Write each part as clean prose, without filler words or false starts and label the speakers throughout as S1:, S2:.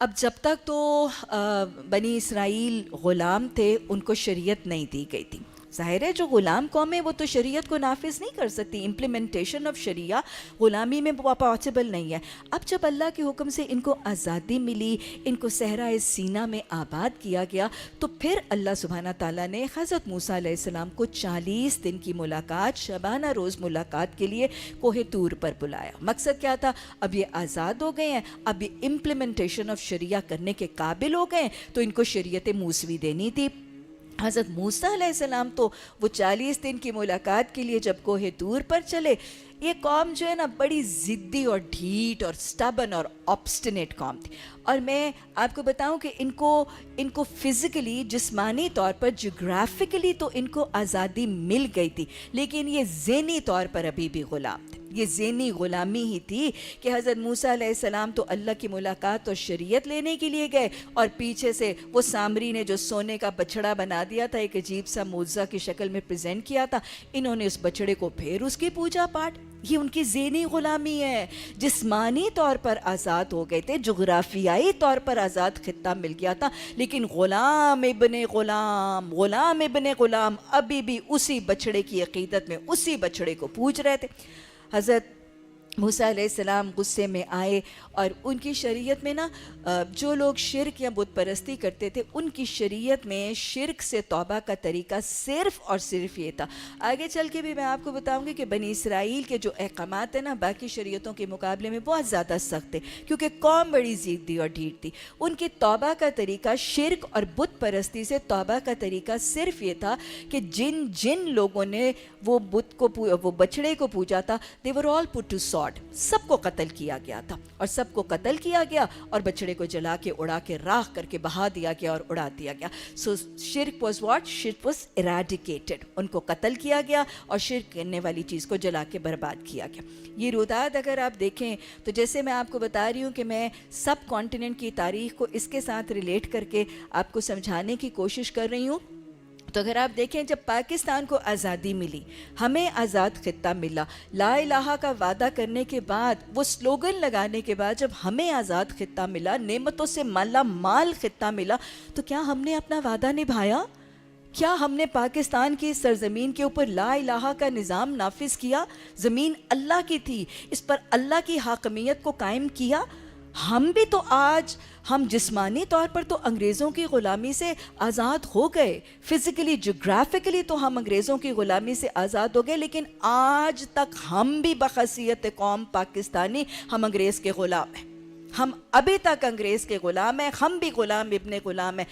S1: اب جب تک تو بنی اسرائیل غلام تھے ان کو شریعت نہیں دی گئی تھی. ظاہر ہے جو غلام قوم ہے وہ تو شریعت کو نافذ نہیں کر سکتی. امپلیمنٹیشن آف شریعہ غلامی میں پاسبل نہیں ہے. اب جب اللہ کے حکم سے ان کو آزادی ملی, ان کو صحرائے سینا میں آباد کیا گیا, تو پھر اللہ سبحانہ تعالیٰ نے حضرت موسیٰ علیہ السلام کو 40 دن کی ملاقات, شبانہ روز ملاقات کے لیے کوہ طور پر بلایا. مقصد کیا تھا؟ اب یہ آزاد ہو گئے ہیں, اب یہ امپلیمنٹیشن آف شریعہ کرنے کے قابل ہو گئے ہیں, تو ان کو شریعت موسوی دینی تھی. حضرت موسیٰ علیہ السلام تو وہ 40 دن کی ملاقات کے لیے جب کوہ طور پر چلے, یہ قوم جو ہے نا بڑی ضدی اور ڈھیٹ اور سٹبن اور آبسٹینیٹ قوم تھی. اور میں آپ کو بتاؤں کہ ان کو فزیکلی, جسمانی طور پر, جغرافکلی تو ان کو آزادی مل گئی تھی, لیکن یہ ذہنی طور پر ابھی بھی غلام تھے. یہ ذہنی غلامی ہی تھی کہ حضرت موسیٰ علیہ السلام تو اللہ کی ملاقات اور شریعت لینے کے لیے گئے, اور پیچھے سے وہ سامری نے جو سونے کا بچڑا بنا دیا تھا, ایک عجیب سا معجزہ کی شکل میں پریزنٹ کیا تھا, انہوں نے اس بچڑے کو پھر اس کی پوجا پاٹ. یہ ان کی ذہنی غلامی ہے. جسمانی طور پر آزاد ہو گئے تھے, جغرافیائی طور پر آزاد خطہ مل گیا تھا, لیکن غلام ابن غلام ابھی بھی اسی بچڑے کی عقیدت میں اسی بچڑے کو پوج رہے تھے. حضرت موسیٰ علیہ السلام غصے میں آئے, اور ان کی شریعت میں نا جو لوگ شرک یا بت پرستی کرتے تھے, ان کی شریعت میں شرک سے توبہ کا طریقہ صرف اور صرف یہ تھا. آگے چل کے بھی میں آپ کو بتاؤں گی کہ بنی اسرائیل کے جو احکامات ہیں نا باقی شریعتوں کے مقابلے میں بہت زیادہ سخت تھے, کیونکہ قوم بڑی ضدی اور ڈھیٹ تھی. ان کی توبہ کا طریقہ شرک اور بت پرستی سے توبہ کا طریقہ صرف یہ تھا کہ جن لوگوں نے وہ بچڑے کو پوجا تھا, they were all put to sword. سب کو قتل کیا گیا تھا, اور سب کو قتل کیا گیا اور بچڑے کو جلا کے اڑا کے راکھ کر کے بہا دیا گیا اور اڑا دیا گیا. سو شرک واز واٹ؟ شرک واز ایراڈیکیٹڈ. ان کو قتل کیا گیا اور شرک کرنے والی چیز کو جلا کے برباد کیا گیا. یہ روداد اگر آپ دیکھیں تو جیسے میں آپ کو بتا رہی ہوں کہ میں سب کانٹیننٹ کی تاریخ کو اس کے ساتھ ریلیٹ کر کے آپ کو سمجھانے کی کوشش کر رہی ہوں, تو اگر آپ دیکھیں جب پاکستان کو آزادی ملی, ہمیں آزاد خطہ ملا, لا الہ کا وعدہ کرنے کے بعد, وہ سلوگن لگانے کے بعد جب ہمیں آزاد خطہ ملا, نعمتوں سے مالا مال خطہ ملا, تو کیا ہم نے اپنا وعدہ نبھایا؟ کیا ہم نے پاکستان کی سرزمین کے اوپر لا الہ کا نظام نافذ کیا؟ زمین اللہ کی تھی, اس پر اللہ کی حاکمیت کو قائم کیا. ہم بھی تو آج, ہم جسمانی طور پر تو انگریزوں کی غلامی سے آزاد ہو گئے, فزیکلی جغرافکلی تو ہم انگریزوں کی غلامی سے آزاد ہو گئے, لیکن آج تک ہم بھی بخاصیت قوم پاکستانی ہم انگریز کے غلام ہیں. ہم ابھی تک انگریز کے غلام ہیں, ہم بھی غلام ابن غلام ہیں.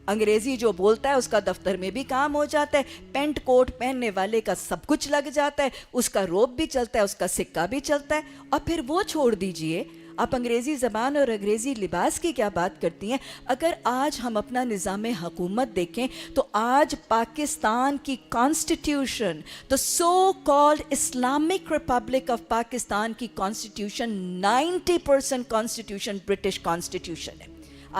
S1: انگریزی جو بولتا ہے اس کا دفتر میں بھی کام ہو جاتا ہے, پینٹ کوٹ پہننے والے کا سب کچھ لگ جاتا ہے, اس کا روب بھی چلتا ہے, اس کا سکہ بھی چلتا ہے. اور پھر وہ چھوڑ دیجئے, آپ انگریزی زبان اور انگریزی لباس کی کیا بات کرتی ہیں؟ اگر آج ہم اپنا نظام حکومت دیکھیں تو آج پاکستان کی constitution, the so-called Islamic Republic of Pakistan کی کانسٹیٹیوشن 90% کانسٹیٹیوشن برٹش کانسٹیٹیوشن ہے.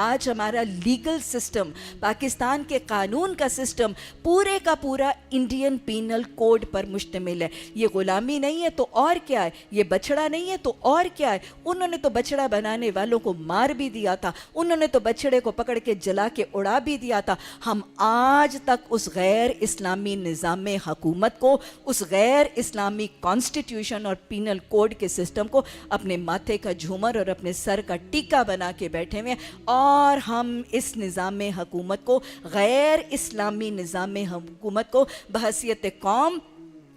S1: آج ہمارا لیگل سسٹم, پاکستان کے قانون کا سسٹم پورے کا پورا انڈین پینل کوڈ پر مشتمل ہے. یہ غلامی نہیں ہے تو اور کیا ہے, یہ بچڑا نہیں ہے تو اور کیا ہے. انہوں نے تو بچڑا بنانے والوں کو مار بھی دیا تھا, انہوں نے تو بچڑے کو پکڑ کے جلا کے اڑا بھی دیا تھا. ہم آج تک اس غیر اسلامی نظام حکومت کو, اس غیر اسلامی کانسٹیٹیوشن اور پینل کوڈ کے سسٹم کو اپنے ماتھے کا جھومر اور اپنے سر کا ٹیکا بنا کے بیٹھے ہوئے ہیں, اور ہم اس نظام حکومت کو, غیر اسلامی نظام حکومت کو بحیثیت قوم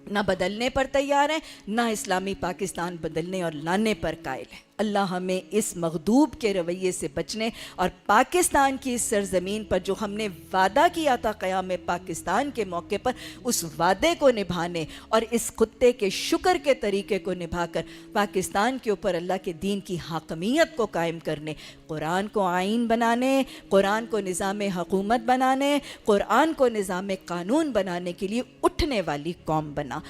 S1: نہ بدلنے پر تیار ہیں, نہ اسلامی پاکستان بدلنے اور لانے پر قائل ہیں. اللہ ہمیں اس مغضوب کے رویے سے بچنے اور پاکستان کی اس سرزمین پر جو ہم نے وعدہ کیا تھا قیام پاکستان کے موقع پر, اس وعدے کو نبھانے اور اس خطے کے شکر کے طریقے کو نبھا کر پاکستان کے اوپر اللہ کے دین کی حاکمیت کو قائم کرنے, قرآن کو آئین بنانے, قرآن کو نظام حکومت بنانے, قرآن کو نظام قانون بنانے کے لیے اٹھنے والی قوم بنا.